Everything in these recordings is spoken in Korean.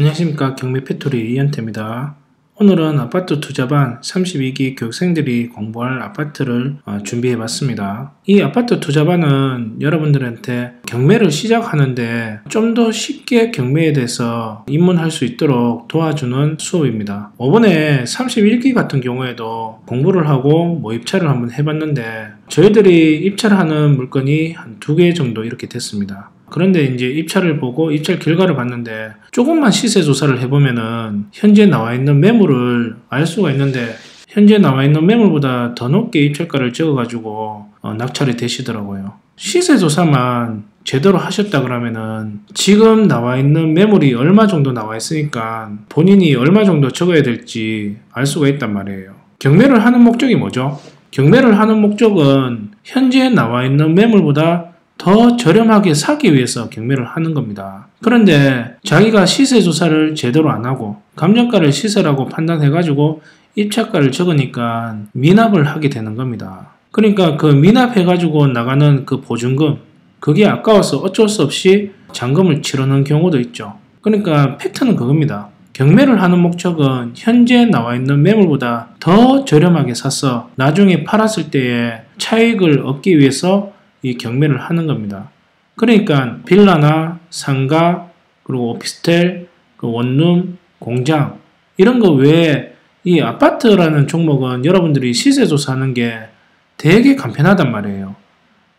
안녕하십니까. 경매패토리 이현태입니다. 오늘은 아파트 투자반 32기 교육생들이 공부할 아파트를 준비해 봤습니다. 이 아파트 투자반은 여러분들한테 경매를 시작하는데 좀 더 쉽게 경매에 대해서 입문할 수 있도록 도와주는 수업입니다. 이번에 31기 같은 경우에도 공부를 하고 입찰을 한번 해봤는데 저희들이 입찰하는 물건이 한 2개 정도 이렇게 됐습니다. 그런데 이제 입찰을 보고 입찰 결과를 봤는데 조금만 시세 조사를 해보면은 현재 나와 있는 매물을 알 수가 있는데 현재 나와 있는 매물보다 더 높게 입찰가를 적어가지고 낙찰이 되시더라고요. 시세 조사만 제대로 하셨다 그러면은 지금 나와 있는 매물이 얼마 정도 나와 있으니까 본인이 얼마 정도 적어야 될지 알 수가 있단 말이에요. 경매를 하는 목적이 뭐죠? 경매를 하는 목적은 현재 나와 있는 매물보다 더 저렴하게 사기 위해서 경매를 하는 겁니다. 그런데 자기가 시세 조사를 제대로 안 하고 감정가를 시세라고 판단해가지고 입찰가를 적으니까 미납을 하게 되는 겁니다. 그러니까 그 미납해가지고 나가는 그 보증금, 그게 아까워서 어쩔 수 없이 잔금을 치르는 경우도 있죠. 그러니까 팩트는 그겁니다. 경매를 하는 목적은 현재 나와 있는 매물보다 더 저렴하게 사서 나중에 팔았을 때의 차익을 얻기 위해서 이 경매를 하는 겁니다. 그러니까 빌라나 상가, 그리고 오피스텔, 원룸, 공장 이런 거 외에 이 아파트라는 종목은 여러분들이 시세 조사하는 게 되게 간편하단 말이에요.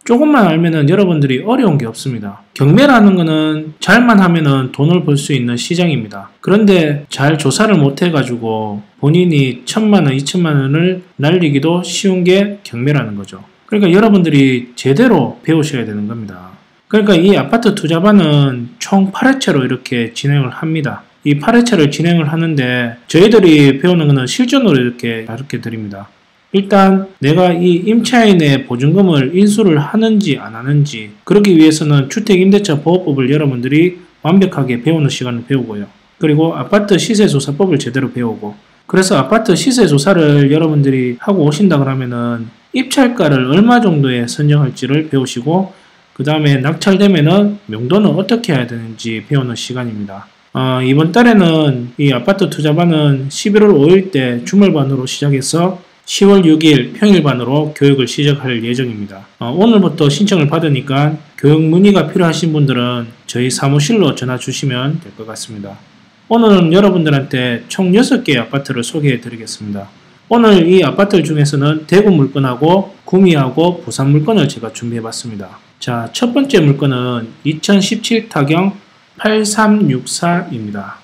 조금만 알면은 여러분들이 어려운 게 없습니다. 경매라는 거는 잘만 하면은 돈을 벌 수 있는 시장입니다. 그런데 잘 조사를 못 해가지고 본인이 1000만원, 2000만원을 날리기도 쉬운 게 경매라는 거죠. 그러니까 여러분들이 제대로 배우셔야 되는 겁니다. 그러니까 이 아파트 투자반은 총 8회차로 이렇게 진행을 합니다. 이 8회차를 진행을 하는데 저희들이 배우는 것은 실전으로 이렇게 가르쳐 드립니다. 일단 내가 이 임차인의 보증금을 인수를 하는지 안 하는지, 그러기 위해서는 주택임대차 보호법을 여러분들이 완벽하게 배우는 시간을 배우고요. 그리고 아파트 시세조사법을 제대로 배우고, 그래서 아파트 시세조사를 여러분들이 하고 오신다 그러면은 입찰가를 얼마 정도에 선정할지를 배우시고, 그 다음에 낙찰되면은 명도는 어떻게 해야 되는지 배우는 시간입니다. 이번 달에는 이 아파트 투자반은 11월 5일 때 주말반으로 시작해서 10월 6일 평일반으로 교육을 시작할 예정입니다. 오늘부터 신청을 받으니까 교육 문의가 필요하신 분들은 저희 사무실로 전화 주시면 될 것 같습니다. 오늘은 여러분들한테 총 6개의 아파트를 소개해 드리겠습니다. 오늘 이 아파트 중에서는 대구 물건하고 구미하고 부산 물건을 제가 준비해 봤습니다. 자, 첫 번째 물건은 2017 타경 8364입니다.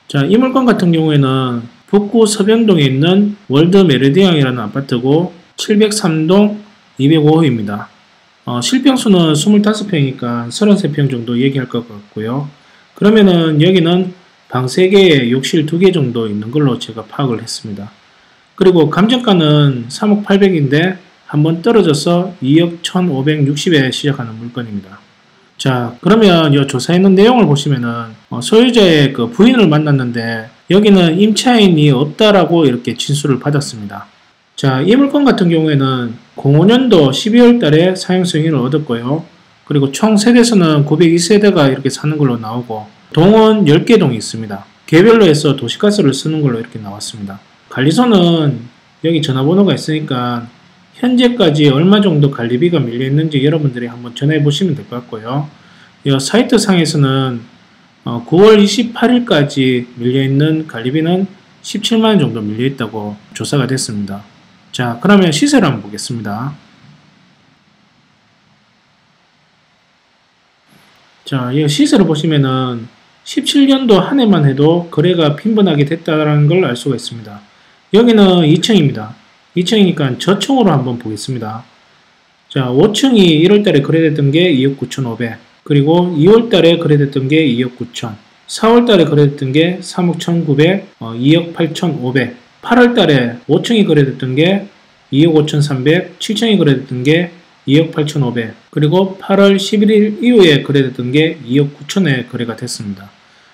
자, 이 물건 같은 경우에는 북구 서병동에 있는 월드 메르디앙이라는 아파트고 703동 205호입니다. 실평수는 25평이니까 33평 정도 얘기할 것 같고요. 그러면은 여기는 방 3개에 욕실 2개 정도 있는 걸로 제가 파악을 했습니다. 그리고 감정가는 3억 800인데 한번 떨어져서 2억 1560에 시작하는 물건입니다. 자, 그러면 이 조사했는 내용을 보시면은 소유자의 그 부인을 만났는데 여기는 임차인이 없다라고 이렇게 진술을 받았습니다. 자, 이 물건 같은 경우에는 05년도 12월 달에 사용 승인을 얻었고요. 그리고 총 세대수는 902세대가 이렇게 사는 걸로 나오고, 동은 10개 동이 있습니다. 개별로 해서 도시가스를 쓰는 걸로 이렇게 나왔습니다. 관리소는 여기 전화번호가 있으니까 현재까지 얼마 정도 관리비가 밀려있는지 여러분들이 한번 전화해 보시면 될 것 같고요. 이 사이트 상에서는 9월 28일까지 밀려있는 관리비는 17만원 정도 밀려있다고 조사가 됐습니다. 자, 그러면 시세를 한번 보겠습니다. 자, 이 시세를 보시면은 17년도 한 해만 해도 거래가 빈번하게 됐다는 걸 알 수가 있습니다. 여기는 2층입니다. 2층이니까 저층으로 한번 보겠습니다. 자, 5층이 1월달에 거래됐던 게 2억 9,500, 그리고 2월달에 거래됐던 게 2억 9천, 4월달에 거래됐던 게 3억 1,900, 2억 8,500, 8월달에 5층이 거래됐던 게 2억 5,300, 7층이 거래됐던 게 2억 8,500, 그리고 8월 11일 이후에 거래됐던 게 2억 9천에 거래가 됐습니다.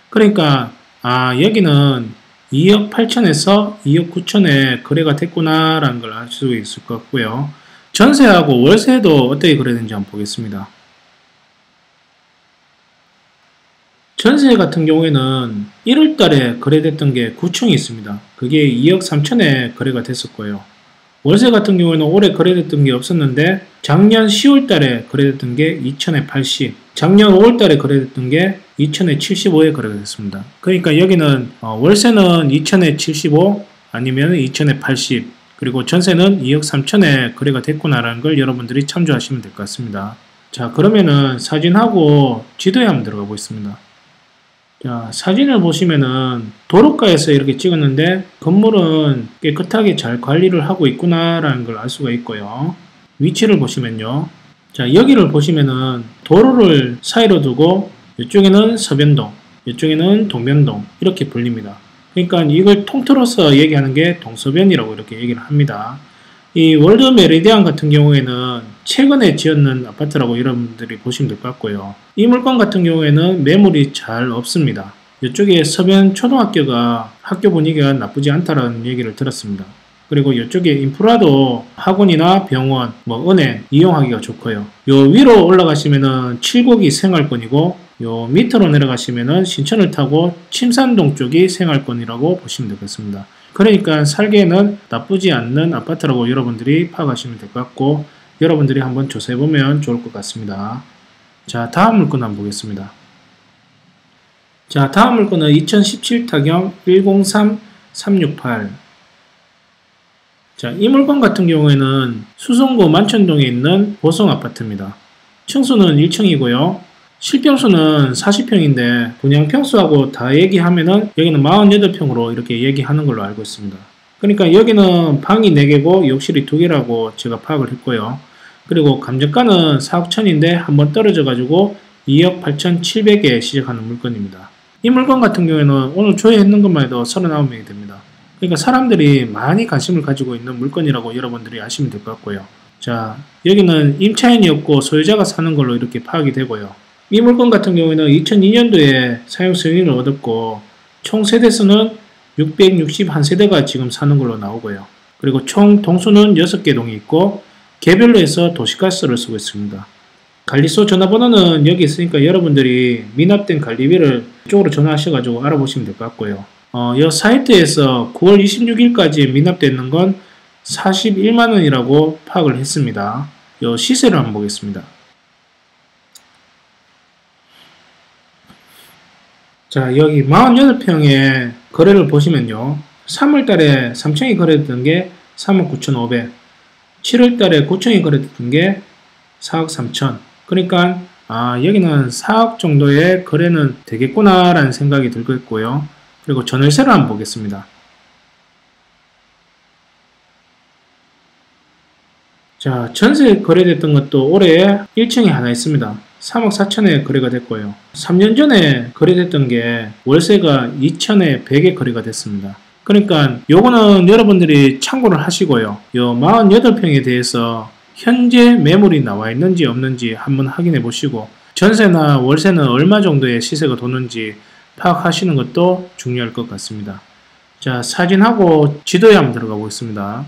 그러니까 여기는 2억 8천에서 2억 9천에 거래가 됐구나 라는 걸 알 수 있을 것 같고요. 전세하고 월세도 어떻게 거래되는지 한번 보겠습니다. 전세 같은 경우에는 1월 달에 거래됐던 게 9층이 있습니다. 그게 2억 3천에 거래가 됐었고요. 월세 같은 경우에는 올해 거래됐던 게 없었는데 작년 10월 달에 거래됐던 게 2천에 80, 작년 5월 달에 거래됐던 게 2천에 75에 거래가 됐습니다. 그러니까 여기는 월세는 2천에 75 아니면 2천에 80, 그리고 전세는 2억 3천에 거래가 됐구나라는 걸 여러분들이 참조하시면 될 것 같습니다. 자, 그러면은 사진하고 지도에 한번 들어가 보겠습니다. 자, 사진을 보시면은 도로가에서 이렇게 찍었는데 건물은 깨끗하게 잘 관리를 하고 있구나라는 걸 알 수가 있고요. 위치를 보시면요. 자, 여기를 보시면은 도로를 사이로 두고 이쪽에는 서변동, 이쪽에는 동변동 이렇게 불립니다. 그러니까 이걸 통틀어서 얘기하는 게 동서변이라고 이렇게 얘기를 합니다. 이 월드 메리디안 같은 경우에는 최근에 지었는 아파트라고 여러분들이 보시면 될 것 같고요. 이 물건 같은 경우에는 매물이 잘 없습니다. 이쪽에 서변 초등학교가 학교 분위기가 나쁘지 않다라는 얘기를 들었습니다. 그리고 이쪽에 인프라도 학원이나 병원, 은행 이용하기가 좋고요. 요 위로 올라가시면은 칠곡이 생활권이고 요 밑으로 내려가시면은 신천을 타고 침산동 쪽이 생활권이라고 보시면 되겠습니다. 그러니까 살기에는 나쁘지 않는 아파트라고 여러분들이 파악하시면 될 것 같고 여러분들이 한번 조사해보면 좋을 것 같습니다. 자, 다음 물건 한번 보겠습니다. 자, 다음 물건은 2017 타경 103368. 자, 이 물건 같은 경우에는 수성구 만천동에 있는 보성 아파트입니다. 층수는 1층이고요. 실평수는 40평인데 분양평수하고 다 얘기하면은 여기는 48평으로 이렇게 얘기하는 걸로 알고 있습니다. 그러니까 여기는 방이 4개고 욕실이 2개라고 제가 파악을 했고요. 그리고 감정가는 4억 1천인데 한번 떨어져 가지고 2억 8,700에 시작하는 물건입니다. 이 물건 같은 경우에는 오늘 조회했는 것만 해도 39명이 됩니다. 그러니까 사람들이 많이 관심을 가지고 있는 물건이라고 여러분들이 아시면 될 것 같고요. 자, 여기는 임차인이었고 소유자가 사는 걸로 이렇게 파악이 되고요. 이 물건 같은 경우에는 2002년도에 사용 승인을 얻었고 총 세대수는 661세대가 지금 사는 걸로 나오고요. 그리고 총 동수는 6개 동이 있고 개별로 해서 도시가스를 쓰고 있습니다. 관리소 전화번호는 여기 있으니까 여러분들이 미납된 관리비를 이쪽으로 전화하셔가지고 알아보시면 될 것 같고요. 이 사이트에서 9월 26일까지 미납되어 있는 건 41만원이라고 파악을 했습니다. 이 시세를 한번 보겠습니다. 자, 여기 48평의 거래를 보시면요. 3월달에 3층이 거래됐던 게 3억 9,500, 7월달에 9층이 거래됐던 게 4억 3천. 그러니까 여기는 4억 정도의 거래는 되겠구나 라는 생각이 들고 있고요. 그리고 전월세를 한번 보겠습니다. 자, 전세 거래됐던 것도 올해 1층에 하나 있습니다. 3억 4천에 거래가 됐고요. 3년 전에 거래됐던 게 월세가 2천에 100에 거래가 됐습니다. 그러니까 요거는 여러분들이 참고를 하시고요. 요 48평에 대해서 현재 매물이 나와 있는지 없는지 한번 확인해 보시고 전세나 월세는 얼마 정도의 시세가 도는지 파악하시는 것도 중요할 것 같습니다. 자, 사진하고 지도에 한번 들어가 보겠습니다.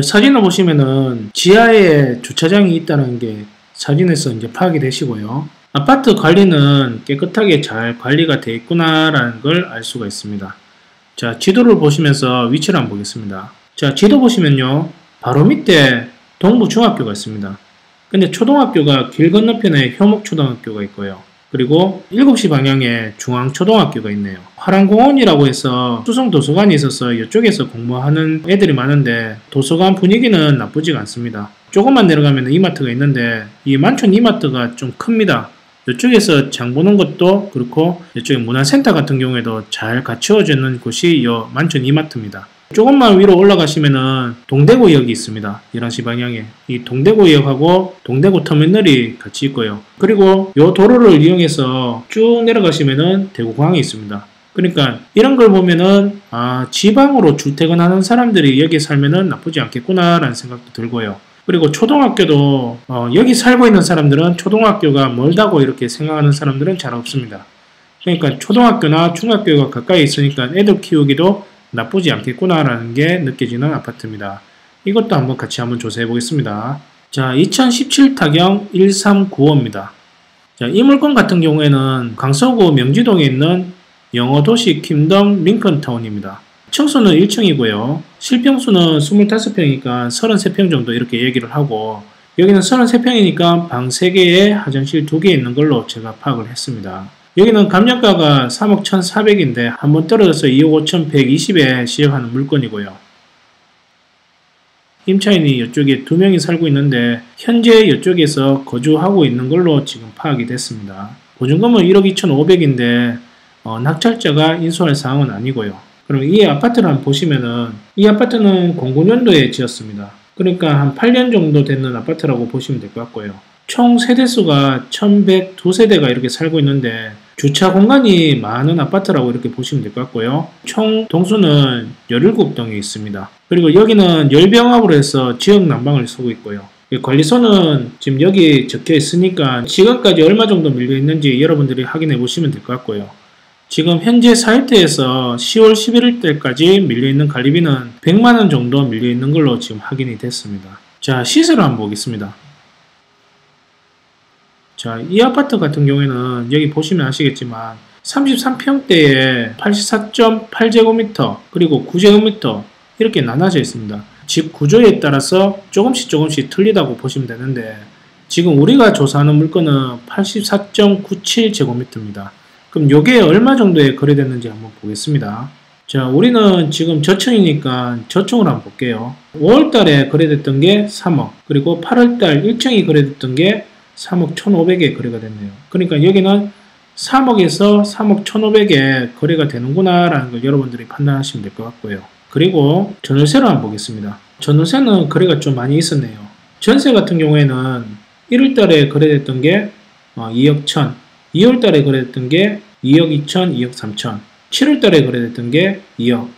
사진을 보시면은 지하에 주차장이 있다는 게 사진에서 이제 파악이 되시고요. 아파트 관리는 깨끗하게 잘 관리가 되어 있구나라는 걸 알 수가 있습니다. 자, 지도를 보시면서 위치를 한번 보겠습니다. 자, 지도 보시면요. 바로 밑에 동부중학교가 있습니다. 근데 초등학교가 길 건너편에 효목초등학교가 있고요. 그리고 7시 방향에 중앙초등학교가 있네요. 화랑공원이라고 해서 수성도서관이 있어서 이쪽에서 공부하는 애들이 많은데 도서관 분위기는 나쁘지가 않습니다. 조금만 내려가면 이마트가 있는데 이 만촌 이마트가 좀 큽니다. 이쪽에서 장 보는 것도 그렇고 이쪽에 문화센터 같은 경우에도 잘 갖추어져 있는 곳이 이 만촌 이마트입니다. 조금만 위로 올라가시면은 동대구역이 있습니다. 11시 방향에 이 동대구역하고 동대구 터미널이 같이 있고요. 그리고 이 도로를 이용해서 쭉 내려가시면은 대구공항이 있습니다. 그러니까 이런 걸 보면은 지방으로 출퇴근하는 사람들이 여기 살면은 나쁘지 않겠구나 라는 생각도 들고요. 그리고 초등학교도 여기 살고 있는 사람들은 초등학교가 멀다고 이렇게 생각하는 사람들은 잘 없습니다. 그러니까 초등학교나 중학교가 가까이 있으니까 애들 키우기도 나쁘지 않겠구나라는 게 느껴지는 아파트입니다. 이것도 한번 같이 한번 조사해 보겠습니다. 자, 2017 타경 1395입니다. 자, 이 물건 같은 경우에는 강서구 명지동에 있는 영어도시 킹덤 링컨타운입니다. 층수는 1층이고요. 실평수는 25평이니까 33평 정도 이렇게 얘기를 하고, 여기는 33평이니까 방 3개에 화장실 2개 있는 걸로 제가 파악을 했습니다. 여기는 감정가가 3억 1,400인데 한번 떨어져서 2억 5,120에 시작하는 물건이고요. 임차인이 이쪽에 2명이 살고 있는데 현재 이쪽에서 거주하고 있는 걸로 지금 파악이 됐습니다. 보증금은 1억 2,500인데 낙찰자가 인수할 사항은 아니고요. 그럼 이 아파트를 한번 보시면은, 이 아파트는 09년도에 지었습니다. 그러니까 한 8년 정도 되는 아파트라고 보시면 될 것 같고요. 총 세대수가 1,102세대가 이렇게 살고 있는데 주차 공간이 많은 아파트라고 이렇게 보시면 될 것 같고요. 총 동수는 17동이 있습니다. 그리고 여기는 열병합으로 해서 지역 난방을 쓰고 있고요. 관리소는 지금 여기 적혀 있으니까 지금까지 얼마 정도 밀려 있는지 여러분들이 확인해 보시면 될 것 같고요. 지금 현재 사이트에서 10월 11일 때까지 밀려있는 관리비는 100만원 정도 밀려있는 걸로 지금 확인이 됐습니다. 자, 시세를 한번 보겠습니다. 자, 이 아파트 같은 경우에는 여기 보시면 아시겠지만 33평대에 84.8제곱미터 그리고 9제곱미터 이렇게 나눠져 있습니다. 집 구조에 따라서 조금씩 틀리다고 보시면 되는데, 지금 우리가 조사하는 물건은 84.97제곱미터입니다. 그럼 요게 얼마 정도에 거래됐는지 한번 보겠습니다. 자, 우리는 지금 저층이니까 저층으로 한번 볼게요. 5월달에 거래됐던 게 3억, 그리고 8월달 1층이 거래됐던 게 3억 1,500에 거래가 됐네요. 그러니까 여기는 3억에서 3억 1,500에 거래가 되는구나 라는 걸 여러분들이 판단하시면 될 것 같고요. 그리고 전월세로 한번 보겠습니다. 전월세는 거래가 좀 많이 있었네요. 전세 같은 경우에는 1월달에 거래됐던 게 2억 1천, 2월달에 거래됐던 게 2억 2천, 2억 3천, 7월달에 거래됐던 게 2억.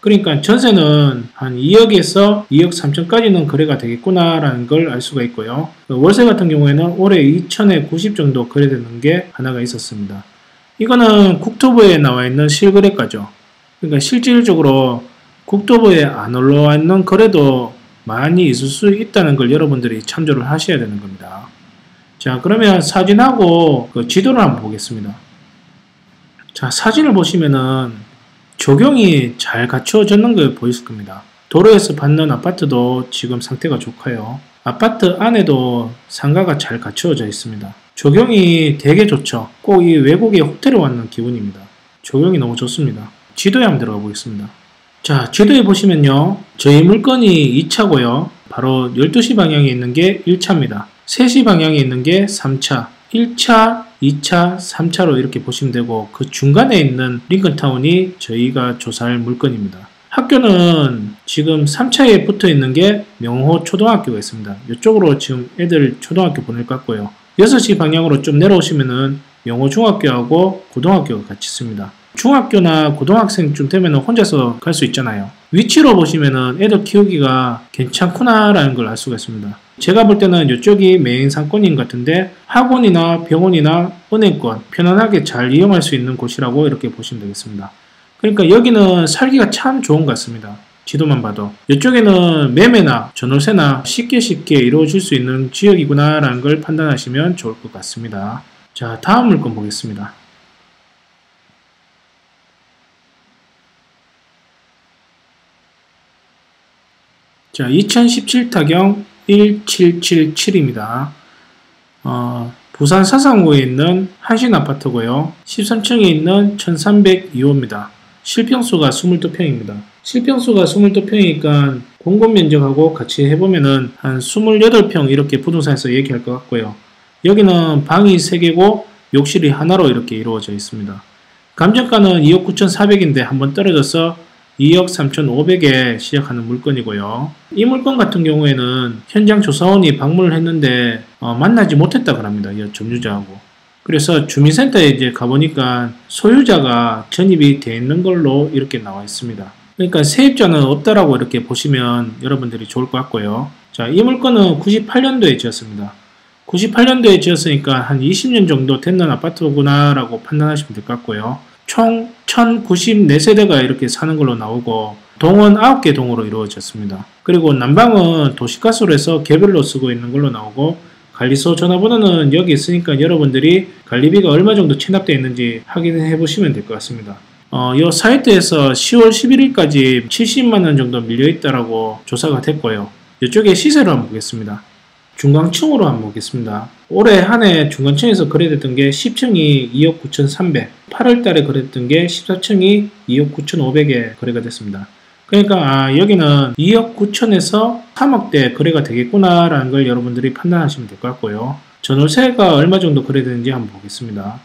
그러니까 전세는 한 2억에서 2억 3천까지는 거래가 되겠구나 라는 걸 알 수가 있고요. 월세 같은 경우에는 올해 2천에 90 정도 거래되는 게 하나가 있었습니다. 이거는 국토부에 나와 있는 실거래가죠. 그러니까 실질적으로 국토부에 안 올라와 있는 거래도 많이 있을 수 있다는 걸 여러분들이 참조를 하셔야 되는 겁니다. 자, 그러면 사진하고 그 지도를 한번 보겠습니다. 자, 사진을 보시면은 조경이 잘 갖추어졌는 걸 보이실 겁니다. 도로에서 받는 아파트도 지금 상태가 좋고요. 아파트 안에도 상가가 잘 갖추어져 있습니다. 조경이 되게 좋죠. 꼭 이 외국의 호텔에 왔는 기분입니다. 조경이 너무 좋습니다. 지도에 한번 들어가 보겠습니다. 자, 지도에 보시면요, 저희 물건이 2차고요. 바로 12시 방향에 있는 게 1차입니다. 3시 방향에 있는 게 3차, 1차, 2차, 3차로 이렇게 보시면 되고, 그 중간에 있는 링컨타운이 저희가 조사할 물건입니다. 학교는 지금 3차에 붙어 있는 게 명호 초등학교가 있습니다. 이쪽으로 지금 애들 초등학교 보낼 것 같고요. 6시 방향으로 좀 내려오시면은 명호 중학교하고 고등학교가 같이 있습니다. 중학교나 고등학생쯤 되면 혼자서 갈 수 있잖아요. 위치로 보시면은 애들 키우기가 괜찮구나 라는 걸 알 수가 있습니다. 제가 볼 때는 이쪽이 메인 상권인 것 같은데, 학원이나 병원이나 은행권 편안하게 잘 이용할 수 있는 곳이라고 이렇게 보시면 되겠습니다. 그러니까 여기는 살기가 참 좋은 것 같습니다. 지도만 봐도. 이쪽에는 매매나 전월세나 쉽게 이루어질 수 있는 지역이구나 라는 걸 판단하시면 좋을 것 같습니다. 자, 다음 물건 보겠습니다. 자, 2017 타경 1777입니다. 부산 사상구에 있는 한신아파트고요. 13층에 있는 1302호입니다. 실평수가 22평입니다. 실평수가 22평이니까 공급 면적하고 같이 해보면은 한 28평 이렇게 부동산에서 얘기할 것 같고요. 여기는 방이 3개고 욕실이 하나로 이렇게 이루어져 있습니다. 감정가는 2억 9,400인데 한번 떨어져서 2억 3,500에 시작하는 물건이고요. 이 물건 같은 경우에는 현장 조사원이 방문을 했는데 만나지 못했다고 합니다. 이 점유자하고. 그래서 주민센터에 이제 가보니까 소유자가 전입이 되어 있는 걸로 이렇게 나와 있습니다. 그러니까 세입자는 없다라고 이렇게 보시면 여러분들이 좋을 것 같고요. 자, 이 물건은 98년도에 지었습니다. 98년도에 지었으니까 한 20년 정도 됐는 아파트구나 라고 판단하시면 될 것 같고요. 총 1094세대가 이렇게 사는 걸로 나오고, 동은 9개 동으로 이루어졌습니다. 그리고 난방은 도시가스로 해서 개별로 쓰고 있는 걸로 나오고, 관리소 전화번호는 여기 있으니까 여러분들이 관리비가 얼마 정도 체납되어 있는지 확인해 보시면 될 것 같습니다. 이 사이트에서 10월 11일까지 70만원 정도 밀려있다라고 조사가 됐고요. 이쪽에 시세로 한번 보겠습니다. 중간층으로 한번 보겠습니다. 올해 한 해 중간층에서 거래됐던 게 10층이 2억 9,300, 8월 달에 거래됐던 게 14층이 2억 9,500에 거래가 됐습니다. 그러니까 여기는 2억 9천에서 3억대 거래가 되겠구나 라는 걸 여러분들이 판단하시면 될 것 같고요. 전월세가 얼마 정도 거래되는지 한번 보겠습니다.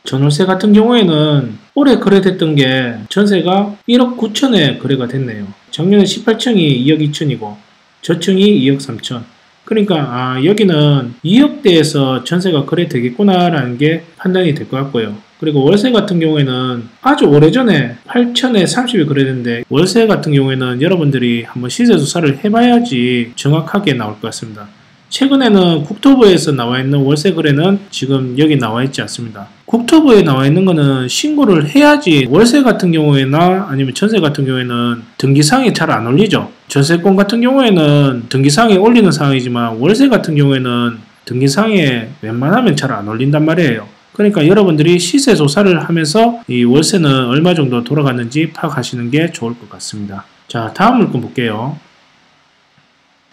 전월세 같은 경우에는 올해 거래됐던 게 전세가 1억 9천에 거래가 됐네요. 작년에 18층이 2억 2천이고 저층이 2억 3천. 그러니까 여기는 2억대에서 전세가 거래되겠구나 라는 게 판단이 될 것 같고요. 그리고 월세 같은 경우에는 아주 오래전에 8천에 30이 거래됐는데, 월세 같은 경우에는 여러분들이 한번 시세 조사를 해봐야지 정확하게 나올 것 같습니다. 최근에는 국토부에서 나와 있는 월세 거래는 지금 여기 나와 있지 않습니다. 국토부에 나와 있는 거는 신고를 해야지, 월세 같은 경우에나 아니면 전세 같은 경우에는 등기사항에 잘 안 올리죠. 전세권 같은 경우에는 등기사항에 올리는 사항이지만 월세 같은 경우에는 등기사항에 웬만하면 잘 안 올린단 말이에요. 그러니까 여러분들이 시세 조사를 하면서 이 월세는 얼마 정도 돌아갔는지 파악하시는 게 좋을 것 같습니다. 자, 다음 물건 볼게요.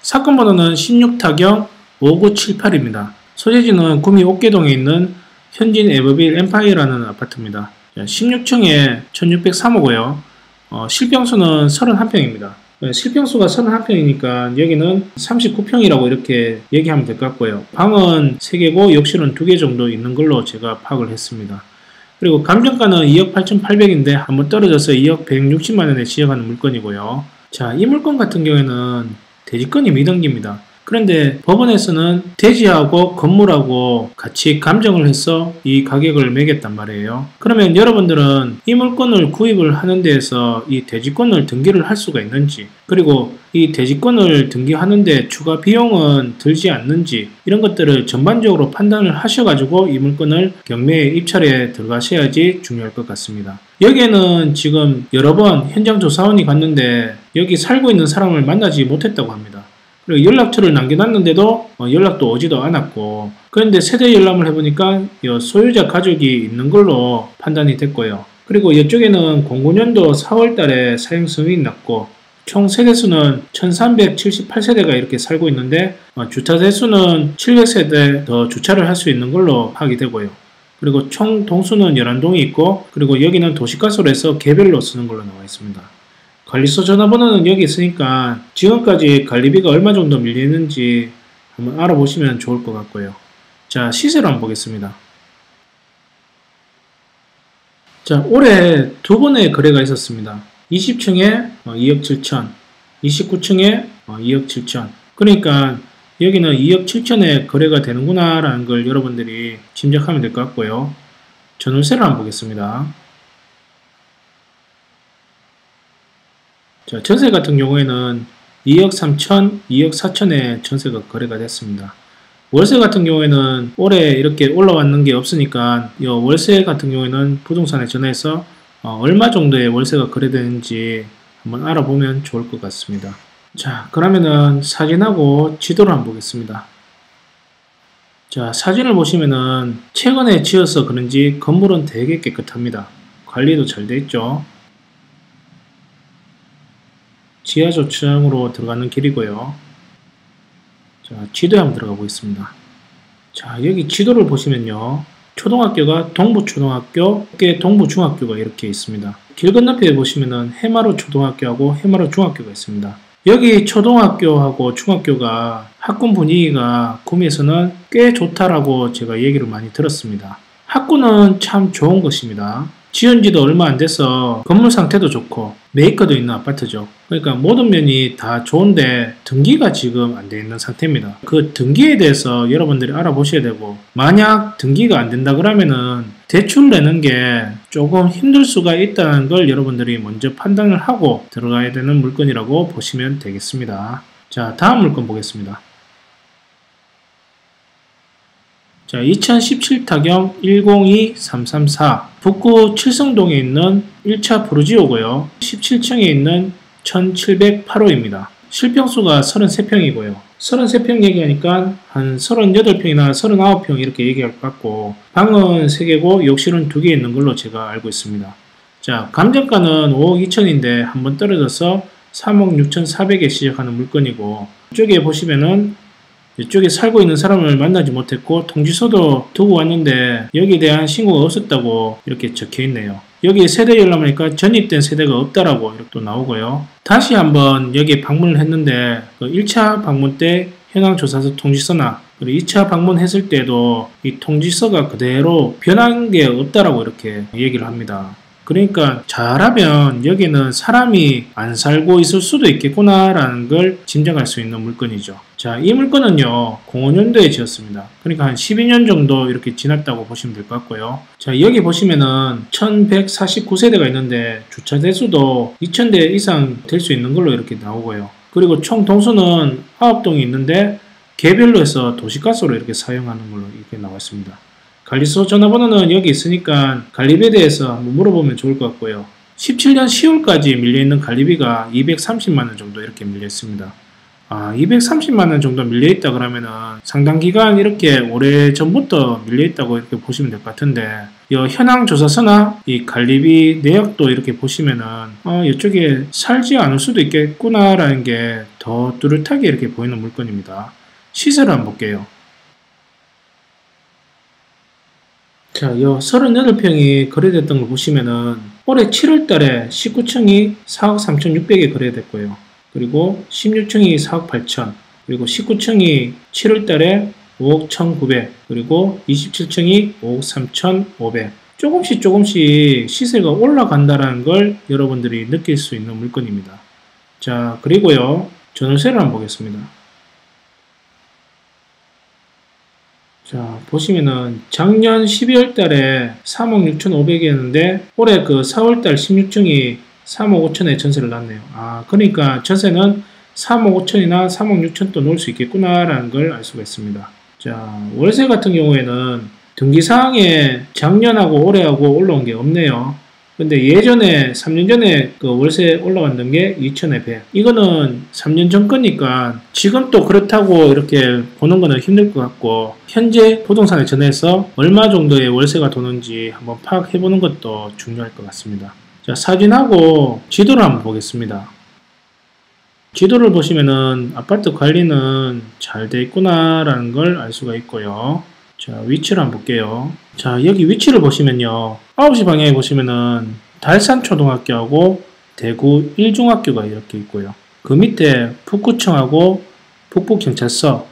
사건 번호는 16타경 5978입니다. 소재지는 구미 옥계동에 있는 현진 에버빌 엠파이어라는 아파트입니다. 16층에 1603호고요. 실평수는 31평입니다. 실평수가 31평이니까 여기는 39평이라고 이렇게 얘기하면 될 것 같고요. 방은 3개고 욕실은 2개 정도 있는 걸로 제가 파악을 했습니다. 그리고 감정가는 2억 8,800인데 한번 떨어져서 2억 160만원에 시작하는 물건이고요. 자, 이 물건 같은 경우에는 대지권이 미등기입니다. 그런데 법원에서는 대지하고 건물하고 같이 감정을 해서 이 가격을 매겼단 말이에요. 그러면 여러분들은 이 물건을 구입을 하는 데에서 이 대지권을 등기를 할 수가 있는지, 그리고 이 대지권을 등기하는데 추가 비용은 들지 않는지, 이런 것들을 전반적으로 판단을 하셔가지고 이 물건을 경매에 입찰에 들어가셔야지 중요할 것 같습니다. 여기에는 지금 여러 번 현장 조사원이 갔는데 여기 살고 있는 사람을 만나지 못했다고 합니다. 그리고 연락처를 남겨놨는데도 연락도 오지도 않았고, 그런데 세대 열람을 해보니까 소유자 가족이 있는 걸로 판단이 됐고요. 그리고 이쪽에는 09년도 4월달에 사용 승인이 났고 총 세대수는 1378세대가 이렇게 살고 있는데 주차 대수는 700세대 더 주차를 할 수 있는 걸로 파악이 되고요. 그리고 총 동수는 11동이 있고, 그리고 여기는 도시가스로 해서 개별로 쓰는 걸로 나와 있습니다. 관리소 전화번호는 여기 있으니까 지금까지 관리비가 얼마 정도 밀리는지 한번 알아보시면 좋을 것 같고요. 자, 시세로 한번 보겠습니다. 자, 올해 두 번의 거래가 있었습니다. 20층에 2억 7천, 29층에 2억 7천. 그러니까 여기는 2억 7천에 거래가 되는구나 라는 걸 여러분들이 짐작하면 될 것 같고요. 전월세를 한번 보겠습니다. 자, 전세 같은 경우에는 2억 3천, 2억 4천에 전세가 거래가 됐습니다. 월세 같은 경우에는 올해 이렇게 올라왔는 게 없으니까 이 월세 같은 경우에는 부동산에 전화해서 얼마 정도의 월세가 거래되는지 한번 알아보면 좋을 것 같습니다. 자, 그러면은 사진하고 지도를 한번 보겠습니다. 자, 사진을 보시면은 최근에 지어서 그런지 건물은 되게 깨끗합니다. 관리도 잘 돼 있죠. 지하주차장으로 들어가는 길이고요. 자, 지도에 한번 들어가 보겠습니다. 자, 여기 지도를 보시면요, 초등학교가 동부초등학교, 동부중학교가 이렇게 있습니다. 길 건너편에 보시면은 해마루 초등학교하고 해마루 중학교가 있습니다. 여기 초등학교하고 중학교가 학군 분위기가 구미에서는 꽤 좋다라고 제가 얘기를 많이 들었습니다. 학군은 참 좋은 것입니다. 지은 지도 얼마 안 돼서 건물 상태도 좋고 메이커도 있는 아파트죠. 그러니까 모든 면이 다 좋은데 등기가 지금 안 돼 있는 상태입니다. 그 등기에 대해서 여러분들이 알아보셔야 되고, 만약 등기가 안 된다 그러면은 대출 내는 게 조금 힘들 수가 있다는 걸 여러분들이 먼저 판단을 하고 들어가야 되는 물건이라고 보시면 되겠습니다. 자, 다음 물건 보겠습니다. 자, 2017타경 102334 북구 칠성동에 있는 1차 프루지오고요. 17층에 있는 1708호입니다. 실평수가 33평이고요. 33평 얘기하니까 한 38평이나 39평 이렇게 얘기할 것 같고, 방은 3개고 욕실은 2개 있는 걸로 제가 알고 있습니다. 자, 감정가는 5억 2천인데 한번 떨어져서 3억 6천4백에 시작하는 물건이고, 이쪽에 보시면은 이쪽에 살고 있는 사람을 만나지 못했고 통지서도 두고 왔는데 여기에 대한 신고가 없었다고 이렇게 적혀 있네요. 여기 세대 열람하니까 전입된 세대가 없다라고 이렇게 또 나오고요. 다시 한번 여기 방문을 했는데 그 1차 방문 때 현황조사서 통지서나 그리고 2차 방문했을 때도 이 통지서가 그대로 변한 게 없다라고 이렇게 얘기를 합니다. 그러니까 잘하면 여기는 사람이 안 살고 있을 수도 있겠구나라는 걸 짐작할 수 있는 물건이죠. 자, 이 물건은요 05년도에 지었습니다. 그러니까 한 12년 정도 이렇게 지났다고 보시면 될 것 같고요. 자, 여기 보시면은 1149세대가 있는데 주차 대수도 2000대 이상 될 수 있는 걸로 이렇게 나오고요. 그리고 총 동수는 9동이 있는데 개별로 해서 도시가스로 이렇게 사용하는 걸로 이렇게 나와 있습니다. 관리소 전화번호는 여기 있으니까 관리비에 대해서 한번 물어보면 좋을 것 같고요. 17년 10월까지 밀려있는 관리비가 230만원 정도 이렇게 밀려있습니다. 230만원 정도 밀려있다 그러면은 상당 기간 이렇게 오래전부터 밀려있다고 이렇게 보시면 될 것 같은데, 이 현황조사서나 이 관리비 내역도 이렇게 보시면은 이쪽에 살지 않을 수도 있겠구나라는 게 더 뚜렷하게 이렇게 보이는 물건입니다. 시세를 한번 볼게요. 자, 요 38평이 거래됐던 걸 보시면은 올해 7월 달에 19층이 4억 3,600에 거래됐고요. 그리고 16층이 4억 8천, 그리고 19층이 7월 달에 5억 1,900, 그리고 27층이 5억 3,500. 조금씩 시세가 올라간다는 걸 여러분들이 느낄 수 있는 물건입니다. 자, 그리고요, 전월세를 한번 보겠습니다. 자, 보시면은 작년 12월 달에 3억 6,500이었는데 올해 그 4월 달 16층이 3억 5천에 전세를 놨네요. 그러니까 전세는 3억 5천이나 3억 6천 또 놓을 수 있겠구나라는 걸 알 수가 있습니다. 자, 월세 같은 경우에는 등기사항에 작년하고 올해하고 올라온 게 없네요. 근데 예전에 3년 전에 그 월세 올라왔던 게 2천에 100. 이거는 3년 전 거니까 지금 또 그렇다고 이렇게 보는 거는 힘들 것 같고, 현재 부동산에 전해서 얼마 정도의 월세가 도는지 한번 파악해 보는 것도 중요할 것 같습니다. 자, 사진하고 지도를 한번 보겠습니다. 지도를 보시면은 아파트 관리는 잘 돼 있구나라는 걸 알 수가 있고요. 자, 위치를 한번 볼게요. 자, 여기 위치를 보시면요, 9시 방향에 보시면은 달산초등학교하고 대구 1중학교가 이렇게 있고요. 그 밑에 북구청하고 북부경찰서,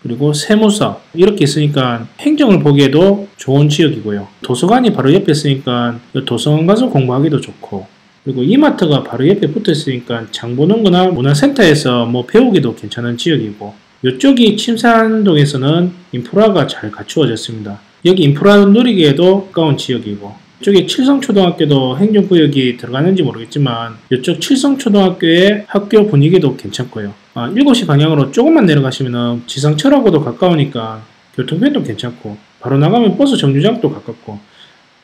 그리고 세무서 이렇게 있으니까 행정을 보기에도 좋은 지역이고요. 도서관이 바로 옆에 있으니까 도서관 가서 공부하기도 좋고, 그리고 이마트가 바로 옆에 붙어 있으니까 장 보는 거나 문화센터에서 뭐 배우기도 괜찮은 지역이고, 이쪽이 침산동에서는 인프라가 잘 갖추어졌습니다. 여기 인프라 누리기에도 가까운 지역이고, 이쪽에 칠성초등학교도 행정구역이 들어가는지 모르겠지만 이쪽 칠성초등학교의 학교 분위기도 괜찮고요. 7시 방향으로 조금만 내려가시면 지상철하고도 가까우니까 교통편도 괜찮고, 바로 나가면 버스 정류장도 가깝고,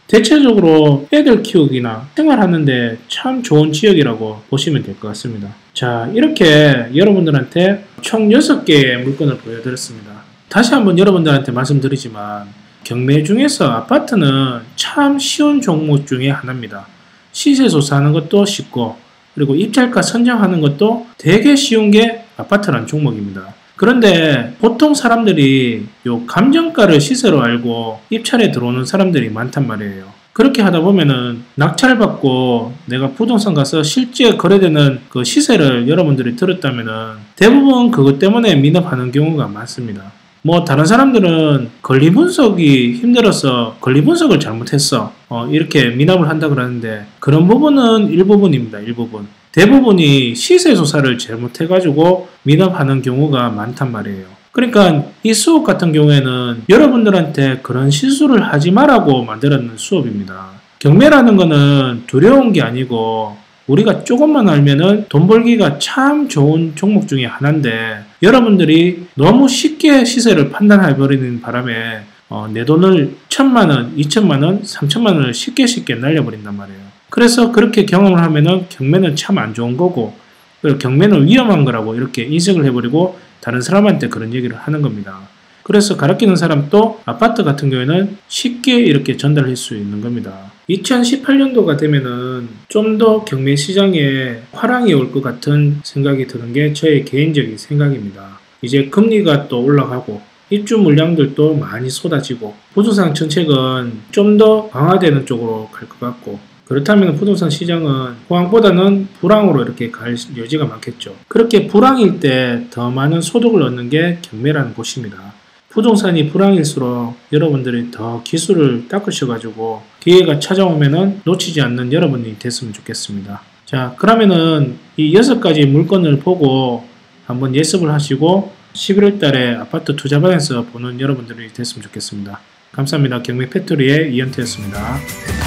대체적으로 애들 키우기나 생활하는데 참 좋은 지역이라고 보시면 될 것 같습니다. 자, 이렇게 여러분들한테 총 6개의 물건을 보여드렸습니다. 다시 한번 여러분들한테 말씀드리지만 경매 중에서 아파트는 참 쉬운 종목 중에 하나입니다. 시세 조사하는 것도 쉽고, 그리고 입찰가 선정하는 것도 되게 쉬운 게 아파트라는 종목입니다. 그런데 보통 사람들이 요 감정가를 시세로 알고 입찰에 들어오는 사람들이 많단 말이에요. 그렇게 하다 보면은 낙찰받고 내가 부동산 가서 실제 거래되는 그 시세를 여러분들이 들었다면은 대부분 그것 때문에 미납하는 경우가 많습니다. 뭐 다른 사람들은 권리 분석이 힘들어서 권리 분석을 잘못했어 이렇게 미납을 한다 그러는데, 그런 부분은 일부분입니다. 일부분. 대부분이 시세 조사를 잘못해가지고 미납하는 경우가 많단 말이에요. 그러니까 이 수업 같은 경우에는 여러분들한테 그런 실수를 하지 말라고 만들었는 수업입니다. 경매라는 거는 두려운 게 아니고 우리가 조금만 알면은 돈 벌기가 참 좋은 종목 중에 하나인데, 여러분들이 너무 쉽게 시세를 판단해버리는 바람에 내 돈을 1,000만원, 2,000만원, 3,000만원을 쉽게 날려버린단 말이에요. 그래서 그렇게 경험을 하면은 경매는 참 안 좋은 거고, 그리고 경매는 위험한 거라고 이렇게 인식을 해버리고 다른 사람한테 그런 얘기를 하는 겁니다. 그래서 가르치는 사람도 아파트 같은 경우에는 쉽게 이렇게 전달할 수 있는 겁니다. 2018년도가 되면은 좀 더 경매 시장에 화랑이 올 것 같은 생각이 드는 게 저의 개인적인 생각입니다. 이제 금리가 또 올라가고 입주 물량들도 많이 쏟아지고 부동산 정책은 좀 더 강화되는 쪽으로 갈 것 같고, 그렇다면 부동산 시장은 호황보다는 불황으로 이렇게 갈 여지가 많겠죠. 그렇게 불황일 때 더 많은 소득을 얻는 게 경매라는 곳입니다. 부동산이 불황일수록 여러분들이 더 기술을 닦으셔가지고 기회가 찾아오면은 놓치지 않는 여러분이 됐으면 좋겠습니다. 자, 그러면은 이 6가지 물건을 보고 한번 예습을 하시고 11월 달에 아파트 투자반에서 보는 여러분들이 됐으면 좋겠습니다. 감사합니다. 경매 팩토리의 이현태였습니다.